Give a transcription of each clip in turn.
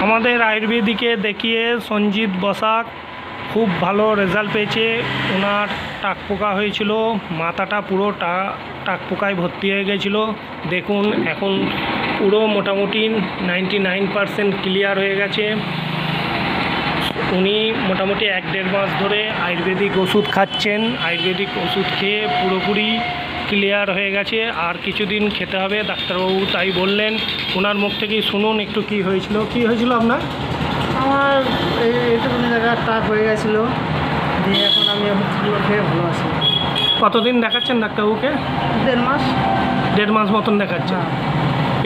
আমাদের আয়ুর্বেদিকে দেখিয়ে সঞ্জিত বসাক খুব ভালো রেজাল্ট পেয়েছে। ওনার টাক পোকা হয়েছিল, মাথাটা পুরো টাক পোকায় ভর্তি হয়ে গেছিলো। দেখুন এখন পুরো মোটামুটি 99% ক্লিয়ার হয়ে গেছে। উনি মোটামুটি 1-1.5 মাস ধরে আয়ুর্বেদিক ওষুধ খাচ্ছেন। আয়ুর্বেদিক ওষুধ খেয়ে পুরোপুরি ক্লিয়ার হয়ে গেছে, আর কিছুদিন খেতে হবে, ডাক্তারবাবু তাই বললেন। ওনার মুখ থেকেই শুনুন একটু কী হয়েছিল আপনার। আমার এইটুকুনি জায়গা টাক হয়ে গেছিলো, দিয়ে এখন আমি ওষুধগুলো খেয়ে ভালো আছি। কতদিন দেখাচ্ছেন ডাক্তারবাবুকে? 1.5 মাস। 1.5 মাস মতন দেখাচ্ছেন।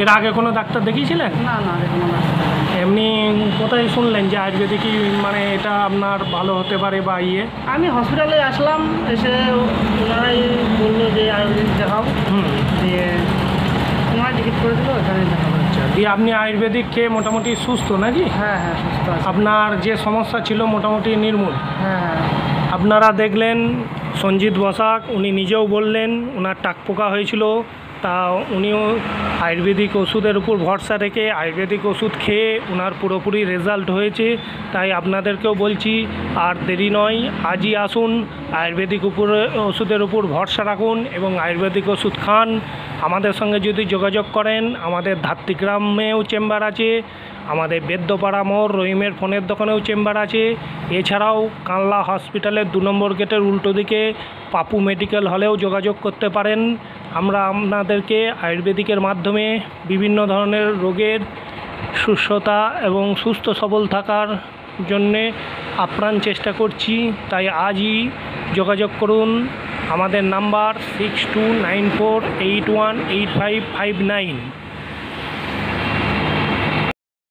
এর আগে কোনো ডাক্তার দেখিয়েছিলেন? না না, কোনো না। এমনি কোথায় শুনলেন যে আয়ুর্বেদিকই মানে এটা আপনার ভালো হতে পারে বা আমি হসপিটালে আসলাম, এসে ওনারাই বললো যে আয়ুর্বেদিক দেখাও, দিয়ে ওনারাই টিকিট করে দিল, ওখানে দেখাবো। দিয়ে আপনি আয়ুর্বেদিক খেয়ে মোটামুটি সুস্থ নাকি? হ্যাঁ হ্যাঁ, সুস্থ আছে। আপনার যে সমস্যা ছিল মোটামুটি নির্মূল। হ্যাঁ হ্যাঁ। আপনারা দেখলেন সঞ্জিত বসাক, উনি নিজেও বললেন ওনার টাক পোকা হয়েছিল, তা উনিও আয়ুর্বেদিক ওষুধের উপর ভরসা রেখে আয়ুর্বেদিক ওষুধ খেয়ে ওনার পুরোপুরি রেজাল্ট হয়েছে। তাই আপনাদেরকেও বলছি আর দেরি নয়, আজই আসুন, আয়ুর্বেদিক ওষুধের উপর ভরসা রাখুন এবং আয়ুর্বেদিক ওষুধ খান। আমাদের সঙ্গে যদি যোগাযোগ করেন, আমাদের ধাত্রীগ্রামেও চেম্বার আছে, আমাদের বেদ্যপাড়া মোড় রহিমের ফোনের দোকানেও চেম্বার আছে। এছাড়াও কানলা হসপিটালের 2 নম্বর গেটের উল্টো দিকে পাপু মেডিকেল হলেও যোগাযোগ করতে পারেন। আমরা আপনাদেরকে আয়ুর্বেদিকের মাধ্যমে বিভিন্ন ধরনের রোগের সুস্থতা এবং সুস্থ সবল থাকার জন্যে আপ্রাণ চেষ্টা করছি। তাই আজই যোগাযোগ করুন। আমাদের নাম্বার 6294818559।